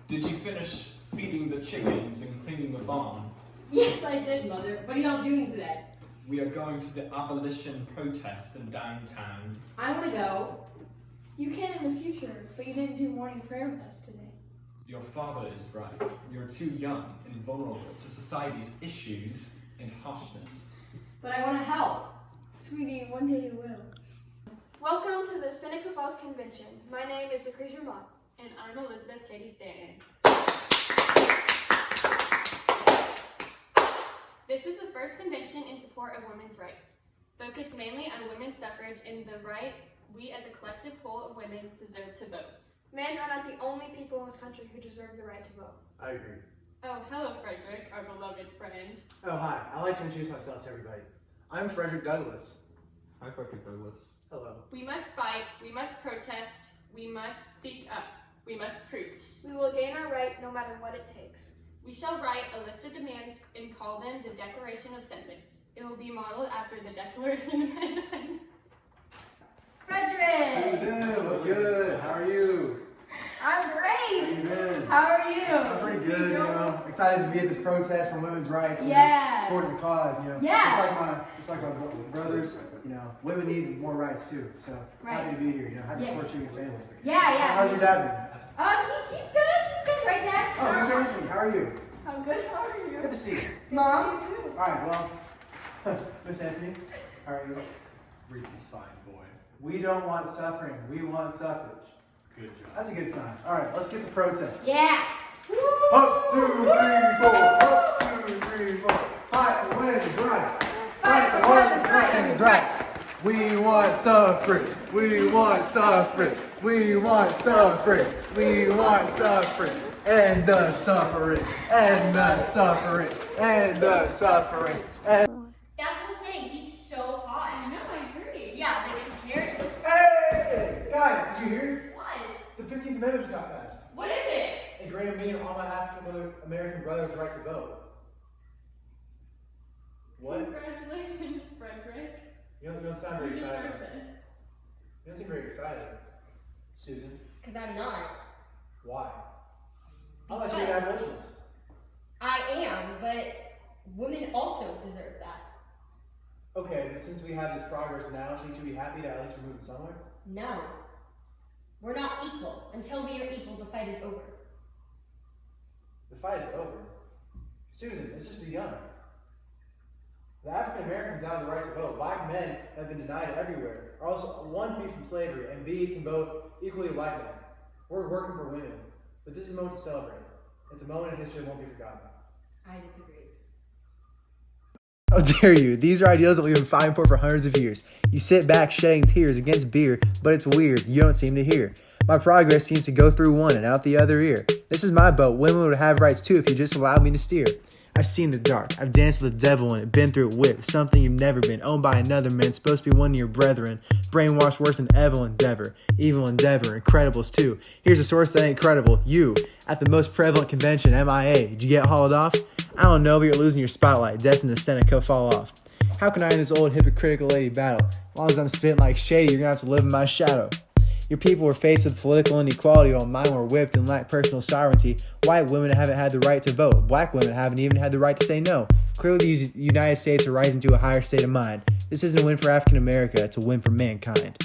Did you finish feeding the chickens and cleaning the barn? Yes, I did, Mother. What are y'all doing today? We are going to the abolition protest in downtown. I want to go. You can in the future, but you didn't do morning prayer with us today. Your father is right. You're too young and vulnerable to society's issues and harshness. But I want to help. Sweetie, one day you will. Welcome to the Seneca Falls Convention. My name is Lucretia Mott. And I'm Elizabeth Katie Stanton. This is the first convention in support of women's rights, focused mainly on women's suffrage and the right we as a collective whole of women deserve to vote. Men are not the only people in this country who deserve the right to vote. I agree. Oh, hello, Frederick, our beloved friend. Oh, hi. I'd like to introduce myself to everybody. I'm Frederick Douglass. Hi, Frederick Douglass. Hello. We must fight, we must protest, we must speak up, we must preach. We will gain our right no matter what it takes. We shall write a list of demands and call them the Declaration of Sentiments. It will be modeled after the Declaration of Independence. Frederick! Susan, what's good? How are you? I'm great! Good. How are you? I'm pretty good, you know. Excited to be at this protest for women's rights. And Yeah. supporting the cause, you know. Yeah. Just like my brothers, you know, women need more rights too. So happy to be here, you know. Happy to support you and your families. Yeah. How's your dad been? He's good, right, Dad? Oh, Mr. Anthony, how are you? I'm good, how are you? Good to see you. Mom? Alright, well, Miss Anthony, how are you? Read the sign, boy. We don't want suffering, we want suffrage. Good job. That's a good sign. Alright, let's get to protest. Yeah. Up, 2, 3, 4. Up, 2, 3, 4. Fight for women's rights. Fight for women's rights. We want suffrage. We want suffrage. We want suffrage. We want suffrage. And the suffering. And the suffering. And the suffering. And That's what I'm saying. He's so hot. I know, I agree. Yeah, like his hair. hey! Guys, did you hear? What? The 15th Amendment just got passed. What is it? It granted me and all my African American brothers the right to vote. What? Congratulations, Frederick. You don't sound You very excited. deserve this. You don't seem very excited. Susan, Because I'm not. why? I'll let you get abolitionist. I am, but women also deserve that. Okay, but since we have this progress now, shouldn't you be happy that at least we're moving somewhere? No. We're not equal. Until we are equal, the fight is over. The fight is over. Susan, it's just begun. The African Americans now have the right to vote. Black men have been denied everywhere. Are also one, free from slavery, and B, can vote equally to white men. We're working for women, but this is a moment to celebrate. It's a moment in history that won't be forgotten. I disagree. How dare you? These are ideals that we've been fighting for hundreds of years. You sit back shedding tears against beer, but it's weird. You don't seem to hear. My progress seems to go through one and out the other ear. This is my boat. Women would have rights too if you just allowed me to steer. I've seen the dark. I've danced with the devil in it. Been through it with something you've never been. Owned by another man. Supposed to be one of your brethren. Brainwashed worse than evil endeavor. Evil endeavor. Incredibles too. Here's a source that ain't credible. You, at the most prevalent convention, MIA. Did you get hauled off? I don't know, but you're losing your spotlight. Destined to Seneca fall off. How can I in this old hypocritical lady battle? As long as I'm spitting like shady, you're gonna have to live in my shadow. Your people were faced with political inequality while mine were whipped and lacked personal sovereignty. White women haven't had the right to vote. Black women haven't even had the right to say no. Clearly, the United States are rising to a higher state of mind. This isn't a win for African America, it's a win for mankind.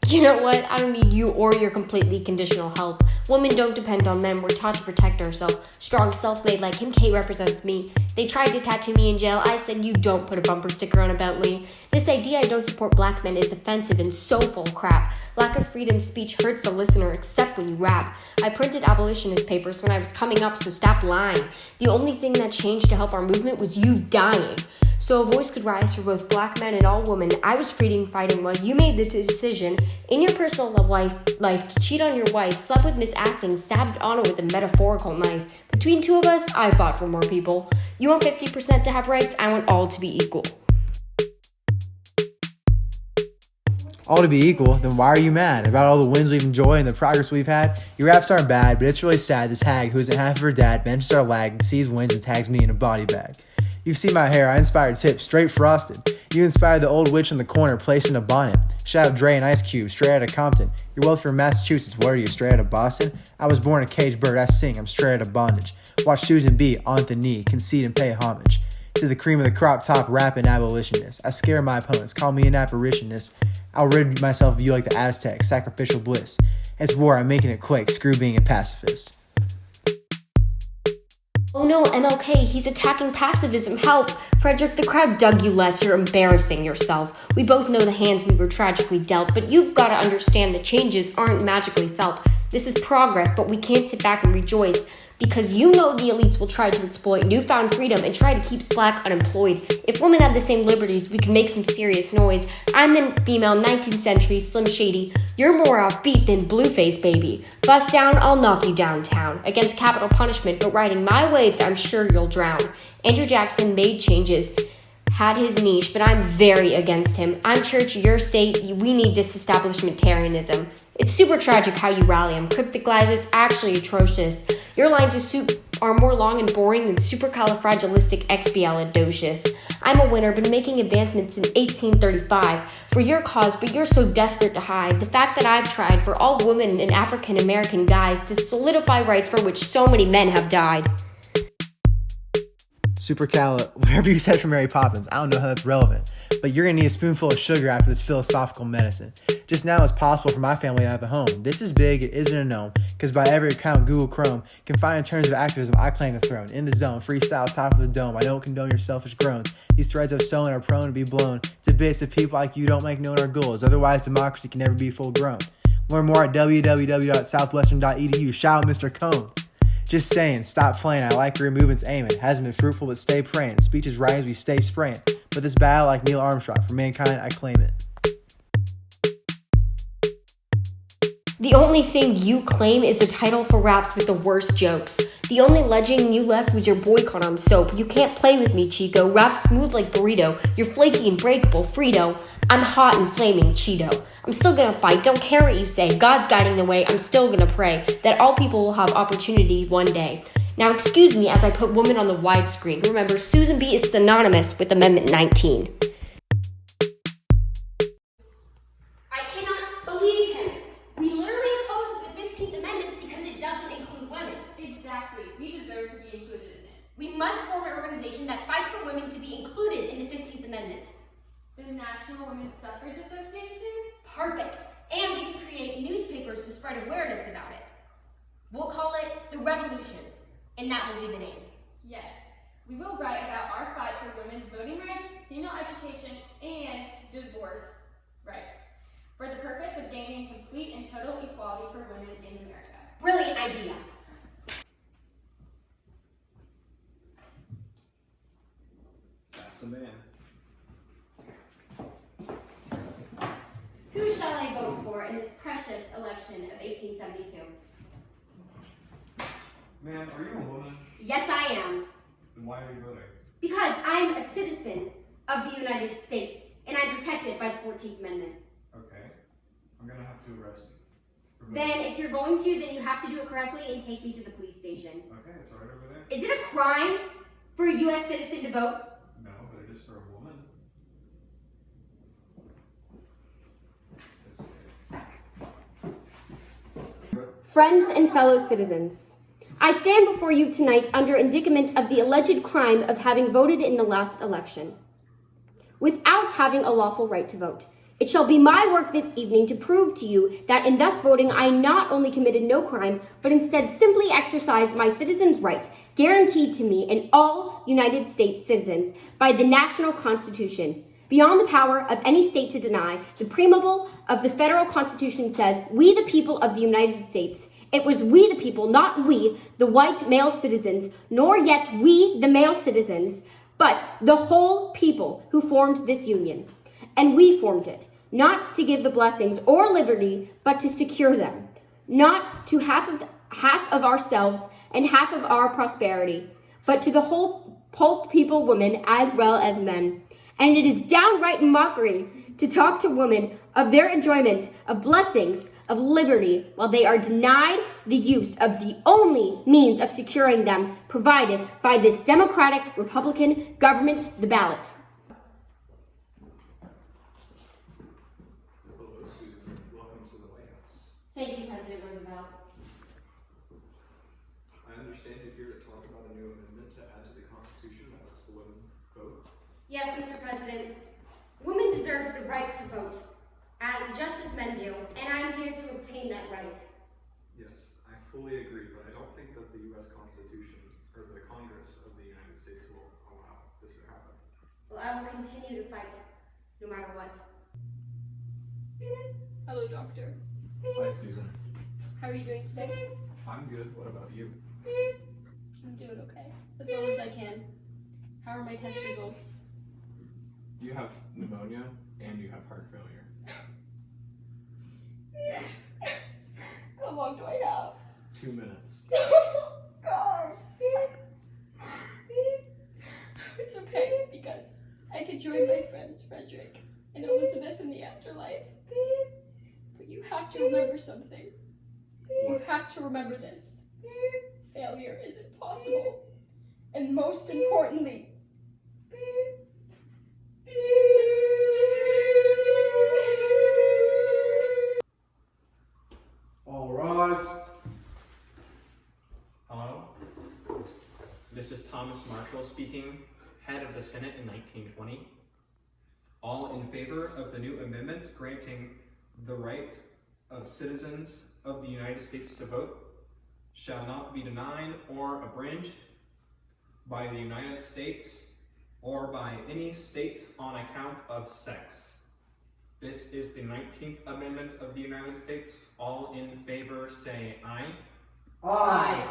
You know what? I don't need you or your completely conditional help. Women don't depend on men. We're taught to protect ourselves. Strong, self-made like him, Kate represents me. They tried to tattoo me in jail. I said, you don't put a bumper sticker on a Bentley. This idea I don't support black men is offensive and so full of crap. Lack of freedom of speech hurts the listener, except when you rap. I printed abolitionist papers when I was coming up, so stop lying. The only thing that changed to help our movement was you dying. So a voice could rise for both black men and all women. I was freedom fighting while you made the decision in your personal life to cheat on your wife, slept with Miss Aston, stabbed Anna with a metaphorical knife. Between two of us, I fought for more people. You want 50% to have rights, I want all to be equal. All to be equal, then why are you mad about all the wins we've enjoyed and the progress we've had? Your raps aren't bad, but it's really sad this hag who isn't half of her dad mentions our lag and sees wins and tags me in a body bag. You've seen my hair, I inspired tips, straight frosted. You inspired the old witch in the corner, placed in a bonnet. Shout out Dre and Ice Cube, straight out of Compton. You're both from Massachusetts, what are you, straight out of Boston? I was born a caged bird, I sing, I'm straight out of bondage. Watch Susan B. on the knee, concede and pay homage. To the cream of the crop top rapping abolitionist. I scare my opponents, call me an apparitionist. I'll rid myself of you like the Aztecs, sacrificial bliss. It's war, I'm making it quake, screw being a pacifist. Oh no, MLK, he's attacking pacifism, help! Frederick the Crab dug you less, you're embarrassing yourself. We both know the hands we were tragically dealt, but you've got to understand the changes aren't magically felt. This is progress, but we can't sit back and rejoice, because you know the elites will try to exploit newfound freedom and try to keep black unemployed. If women had the same liberties, we could make some serious noise. I'm the female 19th century Slim Shady. You're more offbeat than Blueface, baby. Bust down, I'll knock you downtown. Against capital punishment, but riding my waves, I'm sure you'll drown. Andrew Jackson made changes, had his niche, but I'm very against him. I'm church, your state, we need disestablishmentarianism. It's super tragic how you rally him. Cryptic lies, it's actually atrocious. Your lines of soup are more long and boring than supercalifragilisticexpialidocious. I'm a winner, been making advancements since 1835 for your cause, but you're so desperate to hide the fact that I've tried for all women and African American guys to solidify rights for which so many men have died. Whatever you said for Mary Poppins, I don't know how that's relevant, but you're gonna need a spoonful of sugar after this philosophical medicine. Just now it's possible for my family to have a home. This is big, it isn't a gnome, because by every account Google Chrome can find in terms of activism I claim the throne. In the zone, freestyle, top of the dome, I don't condone your selfish groans. These threads I've sown are prone to be blown to bits if people like you don't make known our goals, otherwise democracy can never be full grown. Learn more at www.southwestern.edu. Shout out Mr. Cone. Just saying, stop playing, I like your movements aiming. Hasn't been fruitful, but stay praying. Speech is rhymes, we stay spraying. But this battle, like Neil Armstrong, for mankind, I claim it. The only thing you claim is the title for raps with the worst jokes. The only legend you left was your boycott on soap. You can't play with me, Chico. Rap smooth like burrito. You're flaky and breakable, Frito. I'm hot and flaming, Cheeto. I'm still gonna fight, don't care what you say. God's guiding the way, I'm still gonna pray that all people will have opportunity one day. Now excuse me as I put woman on the widescreen. Remember, Susan B. is synonymous with Amendment 19. I cannot believe him. We literally oppose the 15th Amendment because it doesn't include women. Exactly. We deserve to be included in it. We must form an organization that fights for women to be included in the 15th Amendment. The National Women's Suffrage Association? Perfect. And we can create newspapers to spread awareness about it. We'll call it The Revolution, and that will be the name. Yes. We will write about our fight for women's voting rights, female education, and divorce rights, for the purpose of gaining complete and total equality for women in America. Brilliant idea. That's a man. Who shall I vote for in this precious election of 1872? Ma'am, are you a woman? Yes, I am. Then why are you voting? Because I'm a citizen of the United States, and I'm protected by the 14th Amendment. Okay. I'm gonna have to arrest you. for voting. Then, if you're going to, then you have to do it correctly and take me to the police station. Okay, it's right over there. Is it a crime for a U.S. citizen to vote? No, but it is for a woman. This way. Friends and fellow citizens, I stand before you tonight under indictment of the alleged crime of having voted in the last election, without having a lawful right to vote. It shall be my work this evening to prove to you that in thus voting I not only committed no crime, but instead simply exercised my citizen's right, guaranteed to me and all United States citizens by the national Constitution. Beyond the power of any state to deny, the preamble of the federal Constitution says, "We the people of the United States." It was we the people, not we, the white male citizens, nor yet we, the male citizens, but the whole people who formed this union. And we formed it, not to give the blessings or liberty, but to secure them, not to half of ourselves and half of our prosperity, but to the whole people, women, as well as men. And it is downright mockery to talk to women of their enjoyment of blessings of liberty while they are denied the use of the only means of securing them provided by this democratic Republican government, the ballot. Thank you, President Roosevelt. I understand you're here to talk about a new amendment to add to the Constitution that lets the women vote. Yes, Mr. President. Women deserve the right to vote, just as men do, and I'm here to obtain that right. Yes, I fully agree, but I don't think that the U.S. Constitution or the Congress of the United States will allow this to happen. Well, I will continue to fight, no matter what. Hello, Doctor. Hi, Susan. How are you doing today? I'm good. What about you? I'm doing okay, as well as I can. How are my test results? You have pneumonia and you have heart failure. How long do I have? 2 minutes. God. It's okay, because I could join my friends Frederick and Elizabeth in the afterlife. But you have to remember something. You have to remember this. Failure isn't possible. And most importantly, All rise. Hello? This is Thomas Marshall speaking, head of the Senate in 1920. All in favor of the new amendment granting the right of citizens of the United States to vote shall not be denied or abridged by the United States or by any state on account of sex. This is the 19th Amendment of the United States. All in favor say aye. Aye.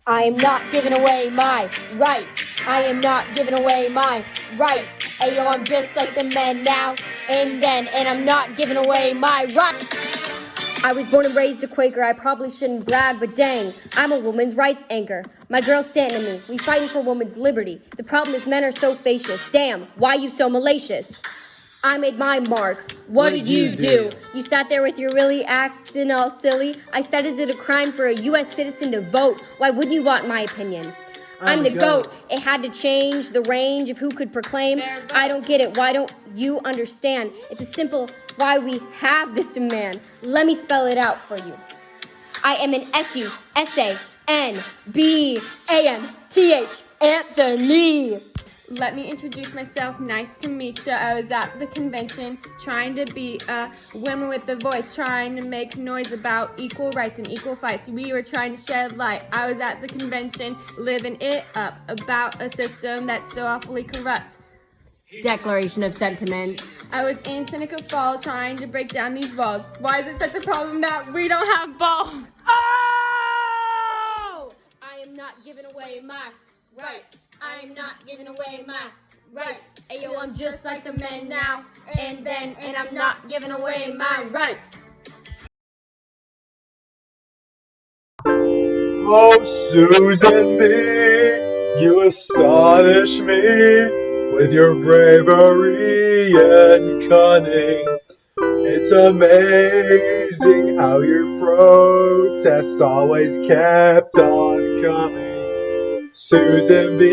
I am not giving away my rights. I am not giving away my rights. Ayo, I'm just like the men now and then, and I'm not giving away my rights. I was born and raised a Quaker. I probably shouldn't brag, but dang, I'm a woman's rights anchor. My girls stand to me. We fighting for women's liberty. The problem is men are so facious. Damn, why you so malicious? I made my mark. What did you do? You sat there with your really acting all silly. I said, is it a crime for a U.S. citizen to vote? Why wouldn't you want my opinion? I'm the GOAT. It had to change the range of who could proclaim. I don't get it. Why don't you understand? It's a simple why we have this demand. Let me spell it out for you. I am an S-U-S-A-N-B-A-N-T-H, Anthony. Let me introduce myself. Nice to meet ya. I was at the convention trying to be a woman with a voice, trying to make noise about equal rights and equal fights. We were trying to shed light. I was at the convention living it up about a system that's so awfully corrupt. Declaration of sentiments. I was in Seneca Falls trying to break down these walls. Why is it such a problem that we don't have balls? Oh! I am not giving away my rights. I am not giving away my rights. Ayo, I'm just like the men now and then, and I'm not giving away my rights. Oh, Susan B., you astonish me with your bravery and cunning. It's amazing how your protest always kept on coming. Susan B.,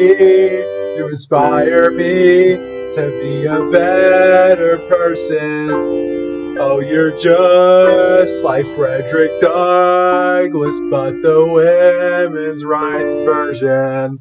you inspire me to be a better person. Oh, you're just like Frederick Douglass, but the women's rights version.